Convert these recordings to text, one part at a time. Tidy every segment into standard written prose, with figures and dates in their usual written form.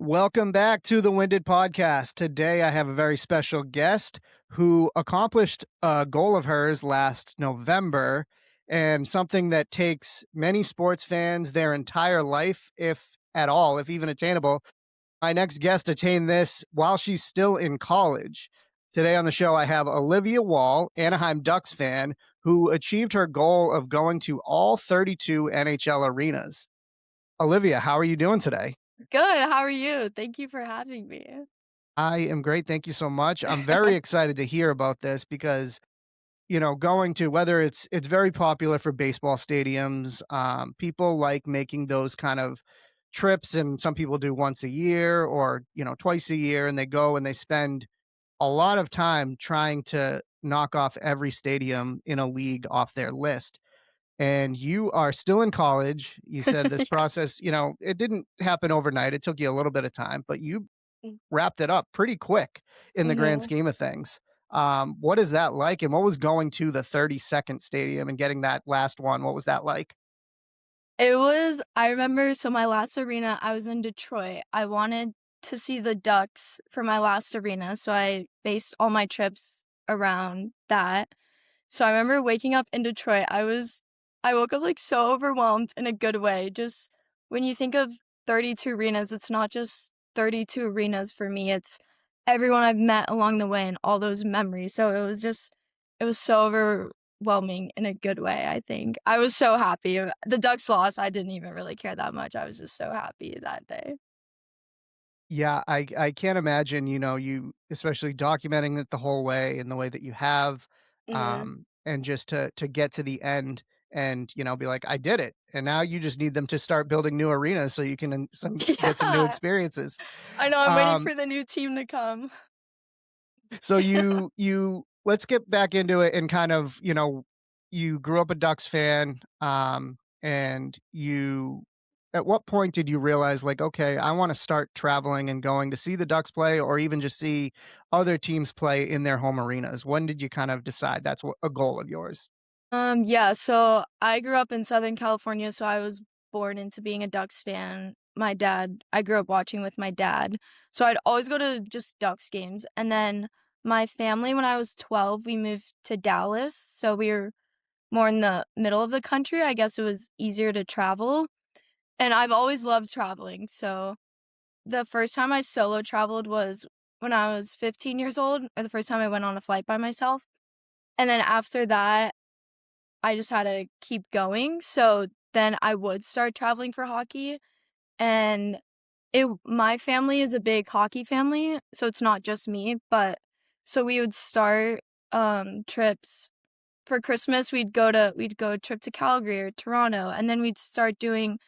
Welcome back to the Winded Podcast. Today, I have a very special guest who accomplished a goal of hers last November and something that takes many sports fans their entire life, if at all, if even attainable. My next guest attained this while she's still in college. Today on the show, I have Olivia Wall, Anaheim Ducks fan, who achieved her goal of going to all 32 NHL arenas. Olivia, how are you doing today? Good, how are you? Thank you for having me. I am great. Thank you so much. I'm very excited to hear about this because, going to whether it's very popular for baseball stadiums. People like making those kind of trips, and some people do once a year or twice a year, and they go and they spend a lot of time trying to knock off every stadium in a league off their list. And you are still in college. You said this process, it didn't happen overnight. It took you a little bit of time, but you wrapped it up pretty quick in the grand Mhm. scheme of things. What is that like? And what was going to the 32nd stadium and getting that last one? What was that like? I remember, so my last arena, I was in Detroit. I wanted to see the Ducks for my last arena, so I based all my trips around that. So I remember waking up in Detroit, I woke up, like, so overwhelmed in a good way. Just when you think of 32 arenas, it's not just 32 arenas for me, it's everyone I've met along the way and all those memories. So it was so overwhelming in a good way, I think. I was so happy. The Ducks lost, I didn't even really care that much. I was just so happy that day. Yeah, I can't imagine, you especially documenting it the whole way in the way that you have, Mhm. and just to get to the end and be like, I did it. And now you just need them to start building new arenas so you can get some new Yeah. experiences. I know, I'm waiting Um, for the new team to come. So you let's get back into it and kind of, you grew up a Ducks fan, and you at what point did you realize like, okay, I want to start traveling and going to see the Ducks play or even just see other teams play in their home arenas? When did you kind of decide that's what a goal of yours? Yeah, so I grew up in Southern California, so I was born into being a Ducks fan. I grew up watching with my dad. So I'd always go to just Ducks games. And then my family, when I was 12, we moved to Dallas. So we were more in the middle of the country. I guess it was easier to travel. And I've always loved traveling. So the first time I solo traveled was when I was 15 years old, or the first time I went on a flight by myself. And then after that, I just had to keep going, so then I would start traveling for hockey, and it my family is a big hockey family, so it's not just me, but so we would start, trips for Christmas, we'd go a trip to Calgary or Toronto, and then we'd start doing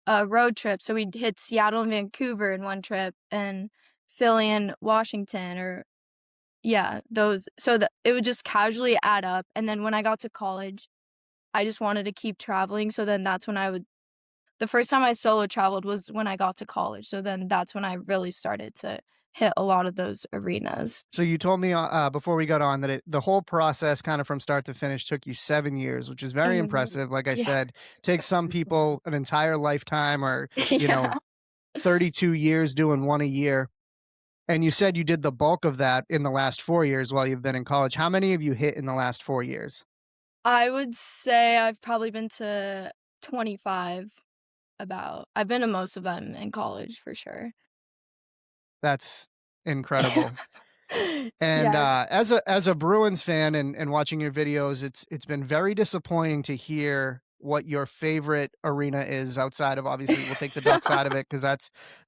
a road trip, so we'd hit Seattle and Vancouver in one trip, and Philly and Washington, or yeah, those so that it would just casually add up, and then when I got to college, I just wanted to keep traveling, so then that's when I would the first time I solo traveled was when I got to college, so then that's when I really started to hit a lot of those arenas. So you told me before we got on that the whole process, kind of from start to finish, took you 7 years, which is very Mhm. impressive. Like I Yeah. said, takes some people an entire lifetime, or you know, Yeah. 32 years doing one a year. And you said you did the bulk of that in the last 4 years while you've been in college. How many have you hit in the last 4 years? I would say I've probably been to 25 I've been to most of them in college for sure. That's incredible. And, Yeah, it's as a Bruins fan and watching your videos, it's been very disappointing to hear what your favorite arena is outside of, obviously, we'll take the Ducks out of it because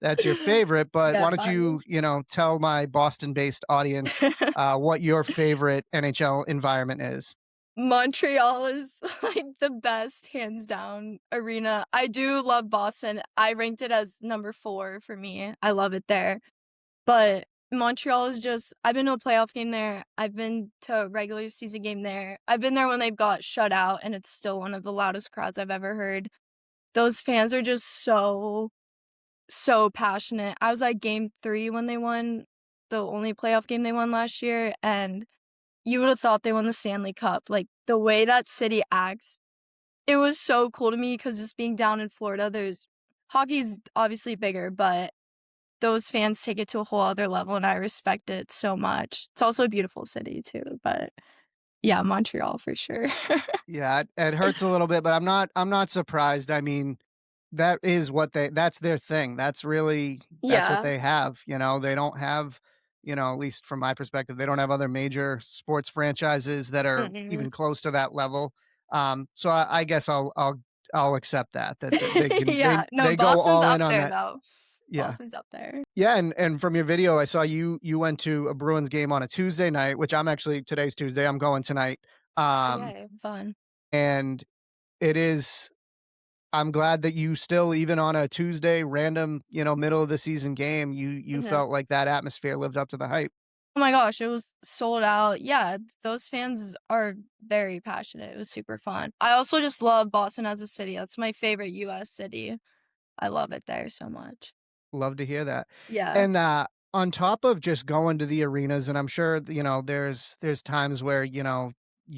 that's your favorite, but Yeah, why don't fine. you, tell my Boston-based audience, what your favorite NHL environment is? Montreal is, like, the best, hands down, arena. I do love Boston. I ranked it as number 4 for me. I love it there. But Montreal is just I've been to a playoff game there. I've been to a regular season game there. I've been there when they've got shut out, and it's still one of the loudest crowds I've ever heard. Those fans are just so passionate. I was at game 3 when they won, the only playoff game they won last year, and you would have thought they won the Stanley Cup. Like, the way that city acts, it was so cool to me because just being down in Florida, there's hockey's obviously bigger, but those fans take it to a whole other level, and I respect it so much. It's also a beautiful city too, but yeah, Montreal for sure. Yeah, it hurts a little bit, but I'm not surprised. I mean, that is what that's their thing. That's what Yeah. they have, they don't have, at least from my perspective, they don't have other major sports franchises that are Mm-mm. even close to that level. So I guess I'll accept that they can Yeah, no, they go Boston's all up in on there that. though. Yeah. Boston's up there. Yeah, and from your video, I saw you went to a Bruins game on a Tuesday night, which today's Tuesday, I'm going tonight. Um, Okay, fun. and it is I'm glad that you still, even on a Tuesday, random, middle of the season game, you Mhm. felt like that atmosphere lived up to the hype. Oh my gosh, it was sold out. Yeah, those fans are very passionate. It was super fun. I also just love Boston as a city. That's my favorite US city. I love it there so much. Love to hear that. Yeah. And, on top of just going to the arenas, and I'm sure, there's times where, you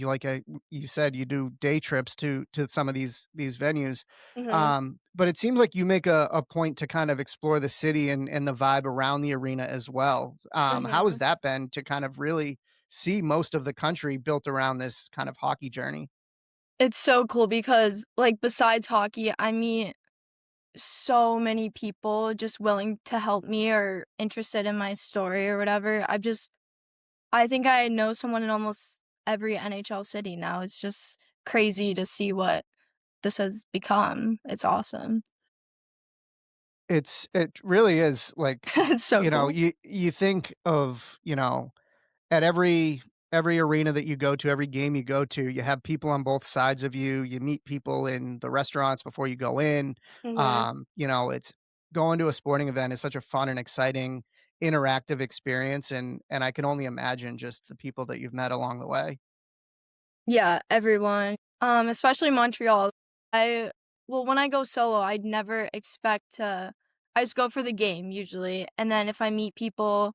like, you said you do day trips to some of these venues, Mhm. but it seems like you make a point to kind of explore the city and the vibe around the arena as well. How has Mhm. that been to kind of really see most of the country built around this kind of hockey journey? It's so cool because, like, besides hockey, I meet so many people just willing to help me or interested in my story or whatever. I think I know someone in almost every NHL city now. It's just crazy to see what this has become. It's awesome. It really is like, It's so cool. you think of, at every arena that you go to, every game you go to, you have people on both sides of you. You meet people in the restaurants before you go in. Mhm. It's going to a sporting event is such a fun and exciting interactive experience, and I can only imagine just the people that you've met along the way. Yeah, everyone, especially Montreal. I well, when I go solo, I'd never expect to I just go for the game usually, and then if I meet people,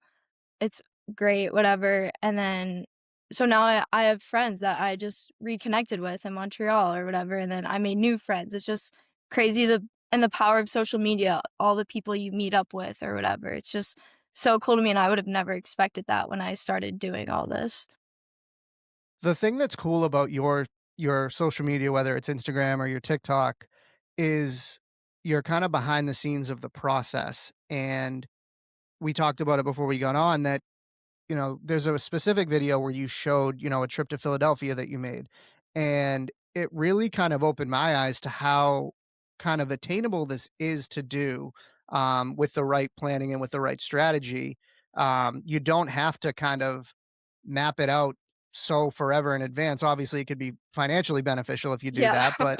it's great, whatever, and then so now I have friends that I just reconnected with in Montreal or whatever, and then I made new friends. It's just crazy the power of social media, all the people you meet up with or whatever. It's just so cool to me, and I would have never expected that when I started doing all this. The thing that's cool about your social media, whether it's Instagram or your TikTok, is you're kind of behind the scenes of the process. And we talked about it before we got on that, there's a specific video where you showed, a trip to Philadelphia that you made. And it really kind of opened my eyes to how kind of attainable this is to do, with the right planning and with the right strategy. You don't have to kind of map it out so forever in advance. Obviously, it could be financially beneficial if you do Yeah. that. But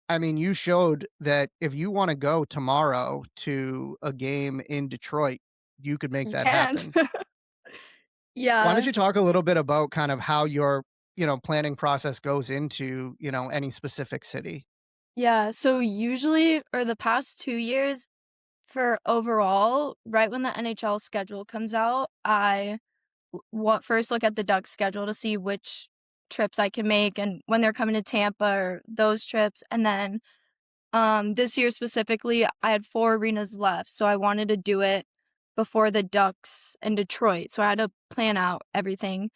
I mean, you showed that if you want to go tomorrow to a game in Detroit, you could make You that can. happen. Why don't Yeah. you talk a little bit about kind of how your, planning process goes into, any specific city? Yeah, so usually or the past 2 years for overall, right when the NHL schedule comes out, I what first look at the Ducks schedule to see which trips I can make and when they're coming to Tampa or those trips, and then, this year specifically, I had 4 arenas left, so I wanted to do it before the Ducks in Detroit, so I had to plan out everything.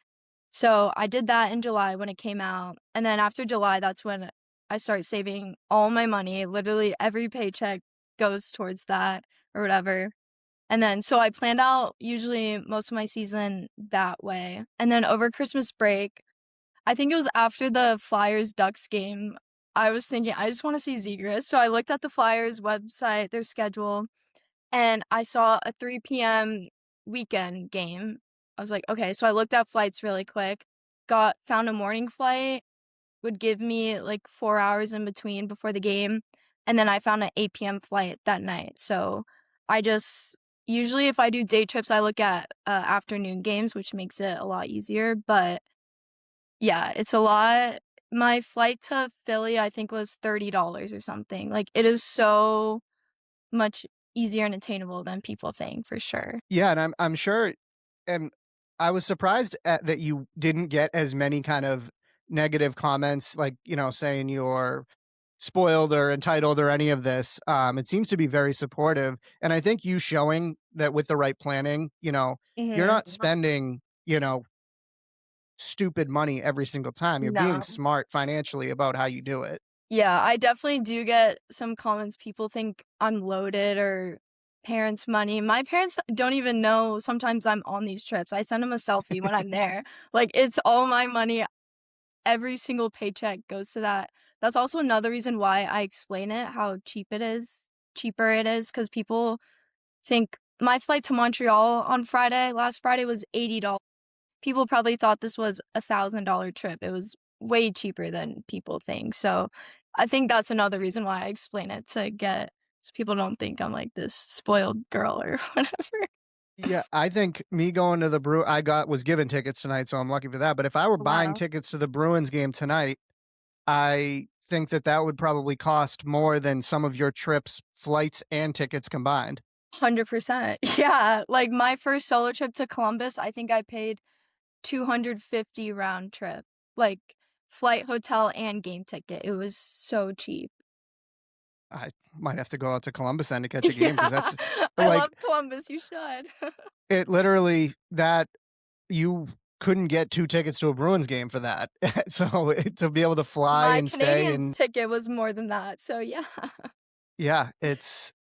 So I did that in July when it came out, and then after July, that's when I start saving all my money, literally every paycheck goes towards that or whatever. And then so I planned out usually most of my season that way. And then over Christmas break, I think it was after the Flyers Ducks game, I was thinking, I just want to see Zegras. So I looked at the Flyers website, their schedule, and I saw a 3 PM weekend game. I was like, "Okay," so I looked at flights really quick, got found a morning flight, would give me, like, 4 hours in between before the game, and then I found an 8 PM flight that night, so I just usually, if I do day trips, I look at, afternoon games, which makes it a lot easier, but yeah, it's a lot. My flight to Philly, I think, was $30 or something, like, it is so much easier and attainable than people think, for sure. Yeah, and I'm sure, and I was surprised that you didn't get as many kind of negative comments, like, saying you're spoiled or entitled or any of this. It seems to be very supportive, and I think you showing that with the right planning, you're not Mhm. spending, stupid money every single time. You're being No. smart financially about how you do it. Yeah, I definitely do get some comments. People think I'm loaded or parents' money. My parents don't even know sometimes I'm on these trips. I send them a selfie when I'm there. Like, it's all my money. Every single paycheck goes to that. That's also another reason why I explain it, how cheaper it is, because people think my flight to Montreal on Friday, last Friday, was $80. People probably thought this was $1,000 trip. It was way cheaper than people think. So I think that's another reason why I explain it to get so people don't think I'm like this spoiled girl or whatever. Yeah, I think me going to the I got was given tickets tonight, so I'm lucky for that. But if I were buying Wow. tickets to the Bruins game tonight, I think that that would probably cost more than some of your trips, flights, and tickets combined. 100%. Yeah, like my first solo trip to Columbus, I think I paid 250 round trip, like flight, hotel, and game ticket. It was so cheap. I might have to go out to Columbus then to catch a Yeah, game because that's I love like Columbus. You should. it literally that you couldn't get 2 tickets to a Bruins game for that. So, to be able to fly My and stay Canadians and ticket was more than that. So yeah. yeah, it's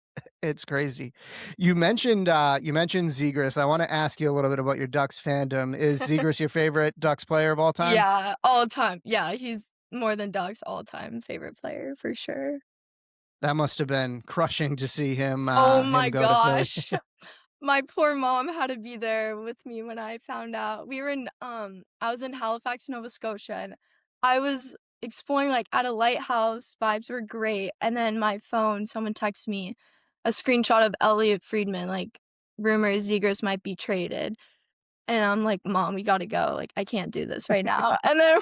crazy. You mentioned Zegras. I wanna ask you a little bit about your Ducks fandom. Is Zegras your favorite Ducks player of all time? Yeah, all time. Yeah, he's more than Doug's all-time favorite player for sure. That must have been crushing to see him, Oh him my go to Philly. gosh. My poor mom had to be there with me when I found out. I was in Halifax, Nova Scotia, and I was exploring, like, at a lighthouse, vibes were great, and then my phone, someone texted me a screenshot of Elliot Friedman, like, rumors Zegras might be traded, and I'm like, "Mom, we gotta go, like, I can't do this right now." And then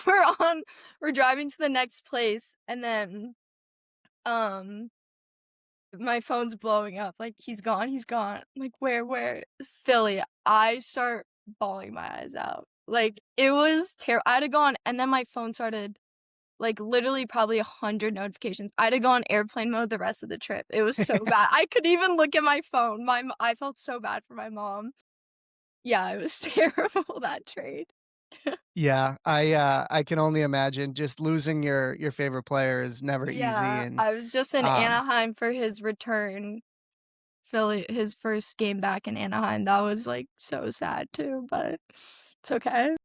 we're driving to the next place, and then, um my phone's blowing up, like, "He's gone, he's gone." I'm like, "Where?" "Philly." I start bawling my eyes out. Like, it was terrible. I had to go on and then my phone started, like, literally probably 100 notifications. I had to go on airplane mode the rest of the trip. It was so bad. I couldn't even look at my phone. I felt so bad for my mom. Yeah, it was terrible, that trade. Yeah, I can only imagine just losing your favorite player is never easy, Yeah, and, I was just in um Anaheim for his return. Philly his first game back in Anaheim, that was, like, so sad too, but it's okay.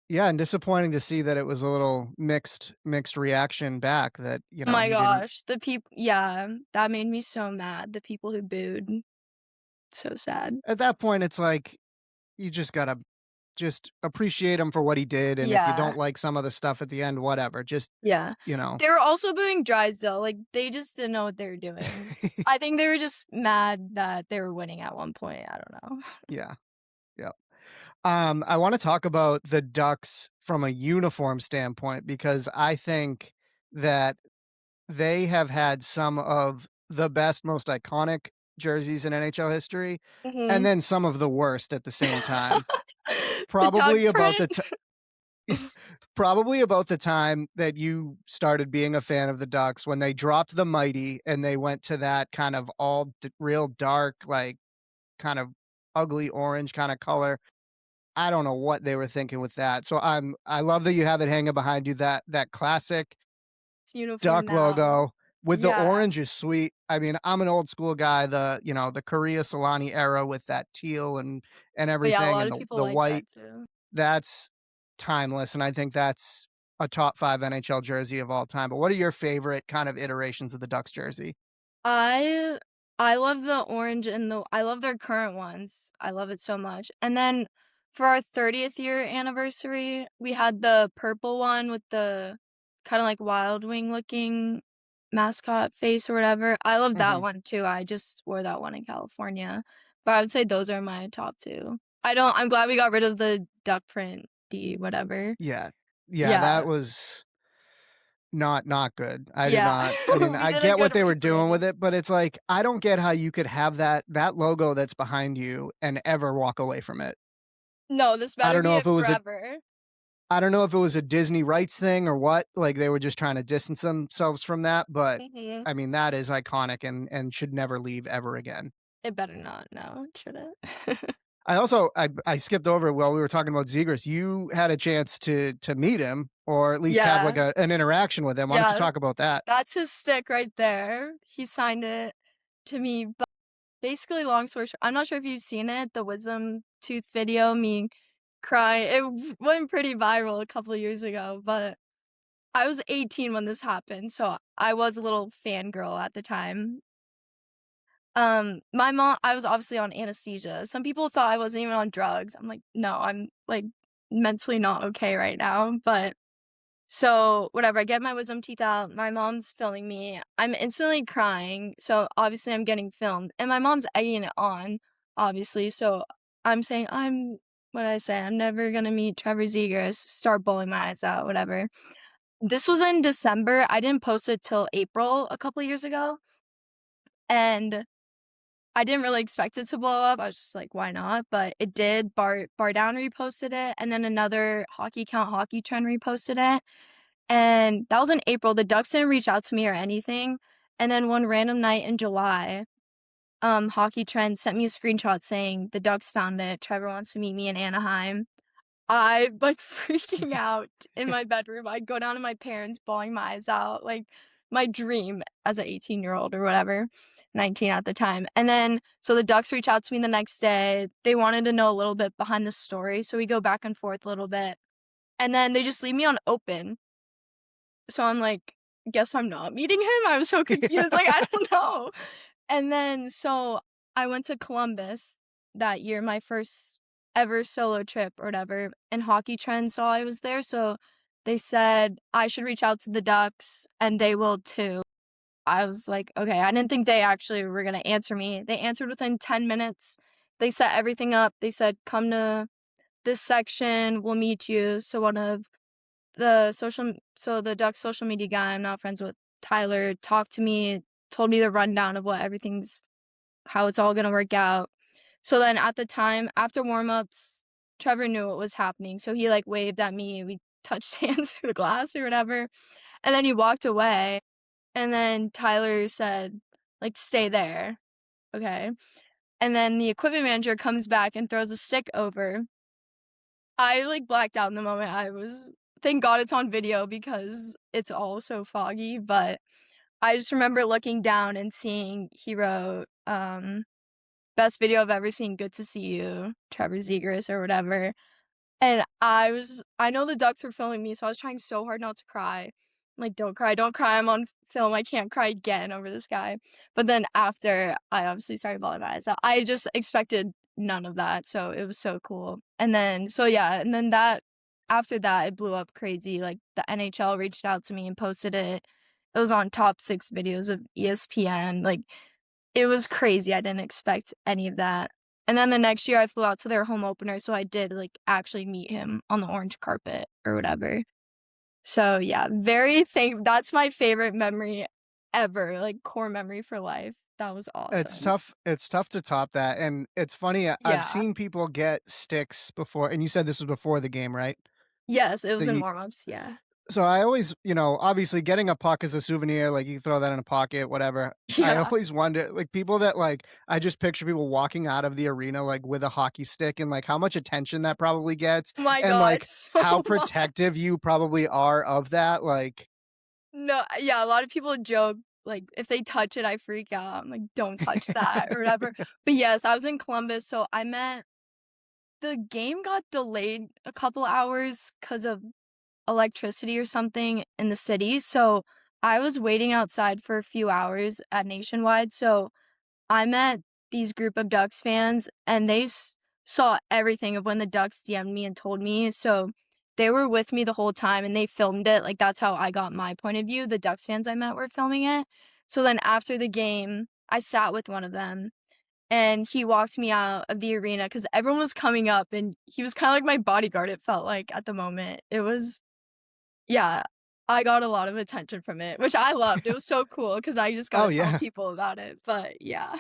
yeah, and disappointing to see that it was a little mixed reaction back that, Oh my he didn't gosh, the peop yeah, that made me so mad, the people who booed, so sad. at that point, it's like, you just gotta just appreciate him for what he did, and if you Yeah, don't like some of the stuff at the end, whatever, just, yeah. you know They were also booing Drysdale, like, they just didn't know what they were doing. I think they were just mad that they were winning at one point, I don't know. Yeah, yeah. I wanna talk about the Ducks from a uniform standpoint because I think that they have had some of the best, most iconic jerseys in NHL history, and Mhm. then some of the worst at the same time. The dog Probably about the print? ti probably about the time that you started being a fan of the Ducks when they dropped the Mighty and they went to that kind of all real dark, like, kind of ugly orange kinda color. I don't know what they were thinking with that. So I love that you have it hanging behind you, that classic Uniform duck now. logo with the Yeah. orange is sweet. I mean, I'm an old school guy, the Korea Solani era with that teal and But yeah, a everything lot and of the people the like white, that too. that's timeless, and I think that's a top 5 NHL jersey of all time. But what are your favorite kind of iterations of the Ducks jersey? I I love the orange and I love their current ones. I love it so much. And then for our 30th year anniversary, we had the purple one with the kind of like Wild Wing looking mascot face or whatever. I love that Mhm. one too. I just wore that one in California. But I would say those are my top two. I'm glad we got rid of the duck print D whatever. Yeah. Yeah, that Yeah. was not good. I did Yeah. not I mean, We I did a get what good they were doing with rebranding. it, but it's like, I don't get how you could have that logo that's behind you and ever walk away from it. No, this I better don't be know if it it was a forever. I don't know if it was a Disney rights thing or what, like, they were just trying to distance themselves from that, but, Mhm. I mean, that is iconic and should never leave ever again. It better not, no, it shouldn't. I skipped over while we were talking about Zegras, you had a chance to meet him or at least have, like, Yeah, an interaction with him. Why don't you yeah, talk about that? that's his stick right there. He signed it to me, but basically, long story short, I'm not sure if you've seen it, the wisdom tooth video, me crying. Went pretty viral a couple of years ago, but I was 18 when this happened, so I was a little fangirl at the time. My mom I was obviously on anesthesia. Some people thought I wasn't even on drugs. I'm like, "No, I'm, like, mentally not okay right now," but so, whatever, I get my wisdom teeth out, my mom's filming me, I'm instantly crying, so obviously I'm getting filmed, and my mom's egging it on, obviously, so I'm saying, what did I say? "I'm never gonna meet Trevor Zegras," start bawling my eyes out, whatever. This was in December, I didn't post it till April a couple years ago, and I didn't really expect it to blow up, I was just like, "Why not?" But it did, Bar Down reposted it, and then another hockey account, Hockey Trend, reposted it. And that was in April, the Ducks didn't reach out to me or anything, and then one random night in July, Hockey Trends sent me a screenshot saying, "The Ducks found it, Trevor wants to meet me in Anaheim." I, like, freaking out in my bedroom, I go down to my parents, bawling my eyes out, like, my dream as a 18-year-old or whatever, 19 at the time, and then so the Ducks reach out to me the next day, they wanted to know a little bit behind the story, so we go back and forth a little bit, and then they just leave me on open. So I'm like, "Guess I'm not meeting him?" I was so confused, like, I don't know. And then so I went to Columbus that year, my first ever solo trip or whatever, and Hockey Trends saw I was there, so they said I should reach out to the Ducks, and they will too. I was like, "Okay." I didn't think they actually were gonna answer me. They answered within 10 minutes. They set everything up. They said, "Come to this section, we'll meet you." So one of the Ducks social media guy I'm not friends with, Tyler, talked to me, told me the rundown of what everything's how it's all gonna work out. So then at the time, after warm-ups, Trevor knew what was happening, so he, like, waved at me, we touched hands through the glass or whatever, and then he walked away, and then Tyler said, like, "Stay there." Okay. And then the equipment manager comes back and throws a stick over. I, like, blacked out in the moment, I was thank God it's on video because it's all so foggy, but I just remember looking down and seeing he wrote, "Best video I've ever seen, good to see you, Trevor Zegras," or whatever, and I know the Ducks were filming me, so I was trying so hard not to cry. Like, "Don't cry, don't cry, I'm on film, I can't cry again over this guy." But then after, I obviously started bawling my eyes out. I just expected none of that, so it was so cool. And then so yeah, and then that after that, it blew up crazy, like, the NHL reached out to me and posted it. It was on top 6 videos of ESPN, like, it was crazy, I didn't expect any of that. And then the next year, I flew out to their home opener, so I did, like, actually meet him on the orange carpet or whatever. So, yeah, very thank that's my favorite memory ever, like, core memory for life. That was awesome. It's tough to top that, and it's funny, I've Yeah. seen people get sticks before and you said this was before the game, right? Yes, it was That in you warm-ups, yeah. so I always obviously getting a puck as a souvenir, like, you throw that in a pocket, whatever. I Yeah. always wonder, like, people that, like I just picture people walking out of the arena, like, with a hockey stick and, like, how much attention that probably gets, My and, god, like, so how much. protective you probably are of that, like No, yeah, a lot of people joke, like, if they touch it, I freak out. I'm like, "Don't touch that," or whatever. But yes, I was in Columbus, so I met the game got delayed a couple hours because of electricity or something in the city, so I was waiting outside for a few hours at Nationwide, so I met these group of Ducks fans, and they saw everything of when the Ducks DM'd me and told me, so they were with me the whole time, and they filmed it, like, that's how I got my point of view, the Ducks fans I met were filming it. So then after the game, I sat with one of them, and he walked me out of the arena because everyone was coming up, and he was kinda like my bodyguard, it felt like, at the moment. It was yeah, I got a lot of attention from it, which I loved, it was so cool because I just got Oh, to tell yeah. people about it, but yeah.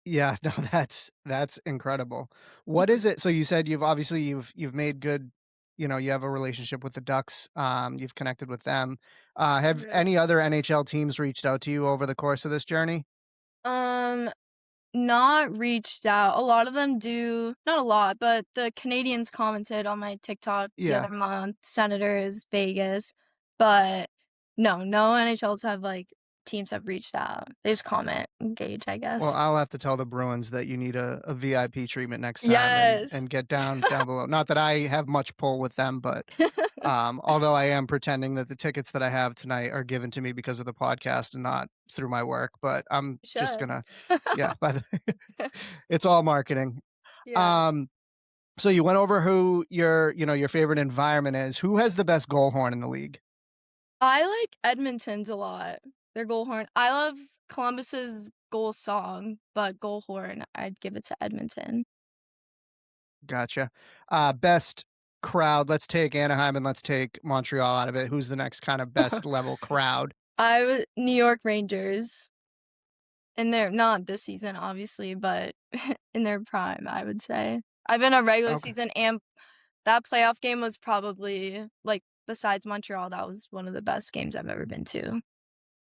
Yeah, no, that's incredible. What Mhm. is it so you said you've obviously you've made good, you have a relationship with the Ducks, you've connected with them. Have Right. any other NHL teams reached out to you over the course of this journey? Um, Not reached out. A lot of them do, not a lot, but the Canadians commented on my TikTok the Yeah. other month, Senators, Vegas, but no NHLs have, like teams have reached out. They just comment, engage, I Well, guess. I'll have to tell the Bruins that you need a VIP treatment next time and Yes. get down below. Not that I have much pull with them, but although I am pretending that the tickets that I have tonight are given to me because of the podcast and not through my work, but I'm You just should. gonna yeah, by the it's all marketing. Yeah. Um, so you went over who your favorite environment is. Who has the best goal horn in the league? I like Edmonton's a lot, their goal horn. I love Columbus's goal song, but goal horn, I'd give it to Edmonton. Gotcha. Best crowd. Let's take Anaheim and let's take Montreal out of it. Who's the next kind of best level crowd? I would New York Rangers, and they're not this season, obviously, but in their prime, I would say. I've been a regular Okay. season, and that playoff game was probably, like, besides Montreal, that was one of the best games I've ever been to.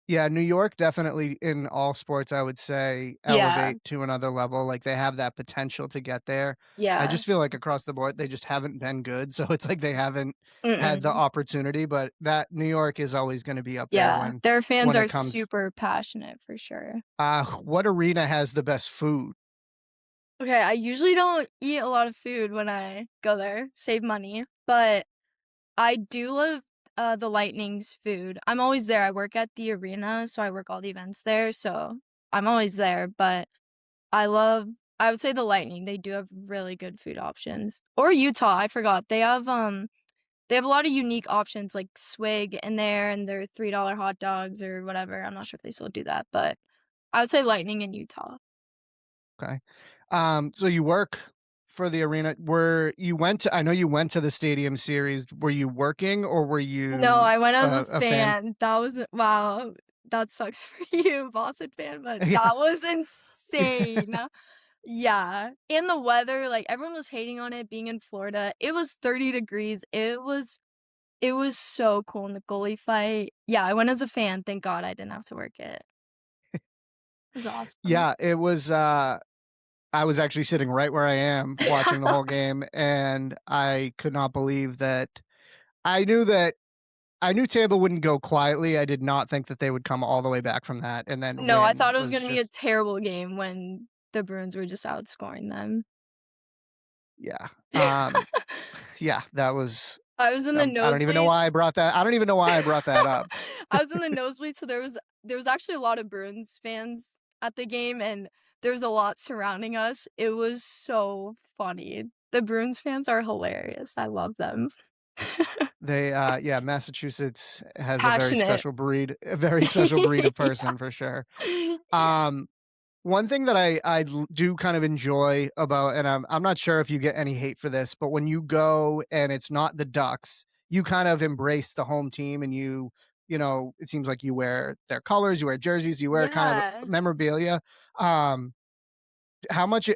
Yeah, New York definitely in all sports, I would say, Yeah, elevate to another level. Like they have that potential to get there. I yeah. just feel like across the board, they just haven't been good. So it's like they haven't had the Mm-mm. opportunity, but that New York is always going to be up there Yeah, their fans when are it comes. super passionate for sure. What arena has the best food? Okay, I usually don't eat a lot of food when I go there, save money, but I do love, the Lightning's food. I'm always there, I work at the arena, so I work all the events there, so I'm always there, but I love I would say the Lightning, they do have really good food options. Or Utah, I forgot, they have a lot of unique options like Swig in there and their $3 hot dogs or whatever, I'm not sure if they still do that, but I would say Lightning in Utah. Okay. So you work for the arena. Were you went to I know you went to the stadium series. Were you working or were No, you I went as a a fan? fan. That was wow, that sucks for you, Boston fan, but Yeah. that was insane. Yeah, and the weather, like, everyone was hating on it being in Florida. It was 30 degrees. It was so cool in the goalie fight. Yeah, I went as a fan, thank god I didn't have to work it. It was awesome. Yeah, it was I was actually sitting right where I am watching the whole game and I could not believe that I knew that I knew Tampa wouldn't go quietly. I did not think that they would come all the way back from that and then No, I win thought it was was gonna be a just terrible game when the Bruins were just outscoring them. yeah. Yeah, that was I was in the I don't even know why I nosebleeds. brought that I don't even know why I brought that up. I was in the nosebleed, so there was actually a lot of Bruins fans at the game, and there was a lot surrounding us. It was so funny. The Bruins fans are hilarious. I love them. They, yeah, Massachusetts has Passionate. a very special breed of person for sure. Yeah. Um, One thing that do kind of enjoy about, and I'm not sure if you get any hate for this, but when you go and it's not the Ducks, you kind of embrace the home team and it seems like you wear their colors, you wear jerseys, you wear kind of Yeah. memorabilia. Um, how much,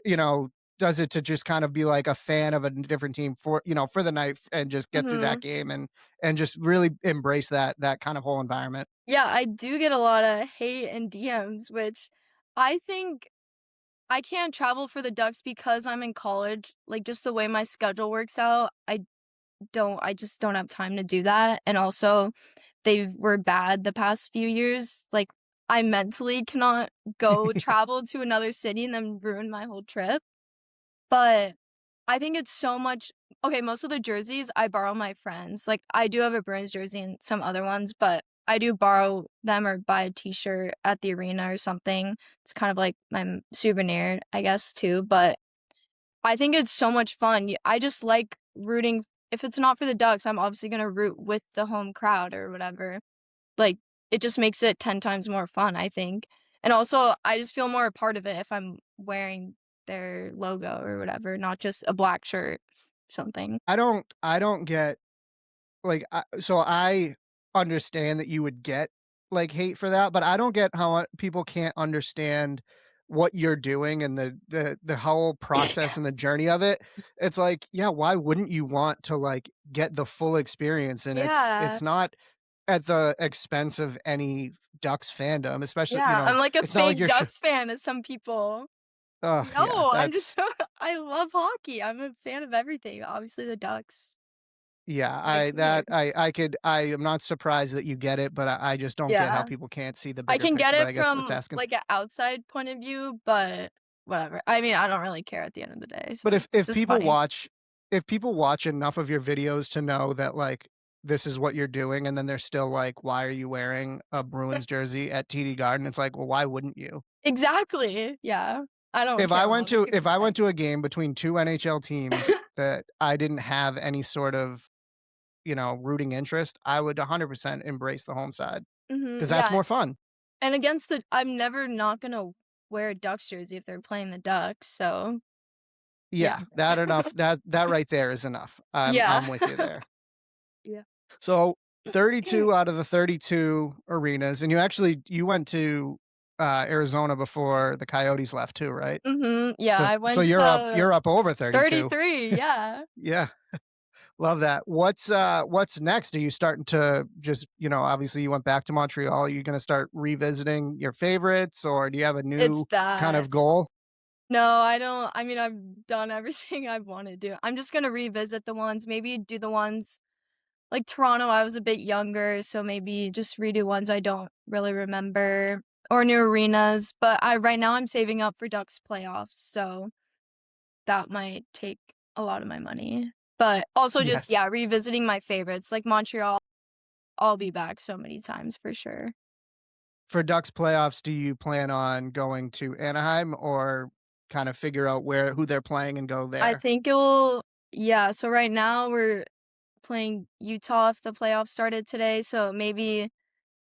does it to just kind of be like a fan of a different team for the night and just get through that Mhm. game and just really embrace that kind of whole environment? Yeah, I do get a lot of hate and DMs, which I think I can't travel for the Ducks because I'm in college. Like, just the way my schedule works out, I just don't have time to do that, and also, they were bad the past few years, like, I mentally cannot go travel to another city and then ruin my whole trip, but I think it's so much okay, most of the jerseys, I borrow my friends, like, I do have a Bruins jersey and some other ones, but I do borrow them or buy a t-shirt at the arena or something. It's kind of like my souvenir, I guess, too, but I think it's so much fun. I just like rooting if it's not for the Ducks, I'm obviously gonna root with the home crowd or whatever. Like, it just makes it 10 times more fun, I think. And also, I just feel more a part of it if I'm wearing their logo or whatever, not just a black shirt, something. I don't get like so I understand that you would get like hate for that, but I don't get how people can't understand what you're doing and the whole process and the journey of it, it's like, yeah, why wouldn't you want to, like, get the full experience? And Yeah, it's not at the expense of any Ducks fandom, especially, yeah, I'm like a it's not like fake you're Ducks fan as some people. oh, yeah, No, I'm just that's I love hockey. I'm a fan of everything, obviously the Ducks, yeah, my team. I am not surprised that you get it, but I just don't get how Yeah. people can't see the I bigger can get picture, but it I guess that's from, asking. like, an outside point of view, but whatever. I mean, I don't really care at the end of the day, so But if just people funny. watch if people watch enough of your videos to know that, like, this is what you're doing, and then they're still like, "Why are you wearing a Bruins jersey at TD Garden?" It's like, "Well, why wouldn't you?" Exactly, yeah. I don't care what other If people I say. went to a game between 2 NHL teams that I didn't have any sort of, rooting interest, I would 100% embrace the home side Mhm, because that's yeah, more fun. and against the I'm never not gonna wear a Ducks jersey if they're playing the Ducks, so Yeah, yeah. that right there is enough. Yeah. I'm with you there. Yeah. So 32 out of the 32 arenas, and you went to, Arizona before the Coyotes left too, right? Mhm, yeah, So I so went to you're up over 32. 33, yeah. Yeah, love that. What's next? Are you starting to just, obviously you went back to Montreal, are you gonna start revisiting your favorites, or do you have a It's new kind that. of goal? No, I don't I mean, I've done everything I wanna do. I'm just gonna revisit the ones, maybe do the ones like Toronto, I was a bit younger, so maybe just redo ones I don't really remember or new arenas, but I right now I'm saving up for Ducks playoffs, so that might take a lot of my money. But also just, Yes. yeah, revisiting my favorites, like Montreal, I'll be back so many times for sure. For Ducks playoffs, do you plan on going to Anaheim or kind of figure out who they're playing and go I there? think it'll yeah, so right now we're playing Utah if the playoffs started today, so maybe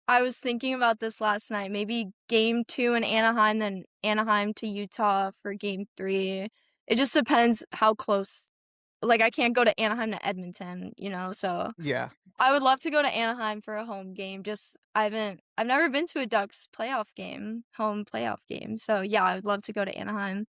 I was thinking about this last night, maybe game 2 in Anaheim, then Anaheim to Utah for game 3. It just depends how close like, I can't go to Anaheim to Edmonton, so Yeah. I would love to go to Anaheim for a home game, just I've never been to a Ducks home playoff game, so, yeah, I would love to go to Anaheim.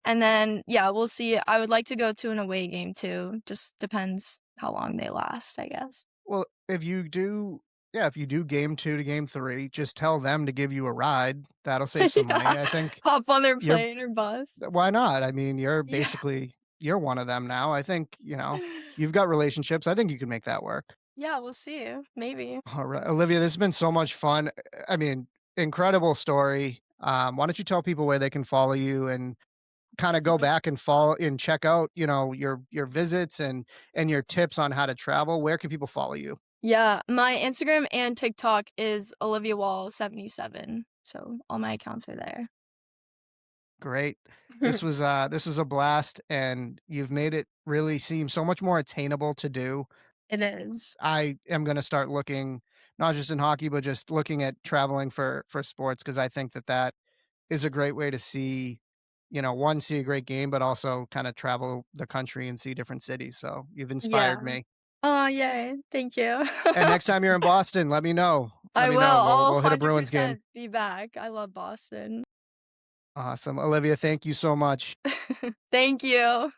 And then, yeah, we'll see, I would like to go to an away game too, just depends how long they last, I guess. Well, if you do game 2 to game 3, just tell them to give you a ride. That'll save some money. Yeah, I think hop on their you're plane or bus. why not? I mean, Yeah. you're one of them now. I think, you've got relationships. I think you can make that work. Yeah, we'll see, maybe. Alright, Olivia, this has been so much fun. I mean, incredible story. Why don't you tell people where they can follow you and kinda go Mhm. back and follow and check out, your visits and your tips on how to travel? Where can people follow you? Yeah, my Instagram and TikTok is Olivia Wall 77, so all my accounts are there. Great. This was a blast, and you've made it really seem so much more attainable to do. It is. I am gonna start looking, not just in hockey, but just looking at traveling for sports because I think that that is a great way to see, 1, see a great game, but also kinda travel the country and see different cities, so you've Yeah. inspired me. Oh, yay, thank you. And next time you're in Boston, let me know. Let I me will, know, I'll we'll hit a Bruins game. 100% be back, I love Boston. Awesome. Olivia, thank you so much. Thank you.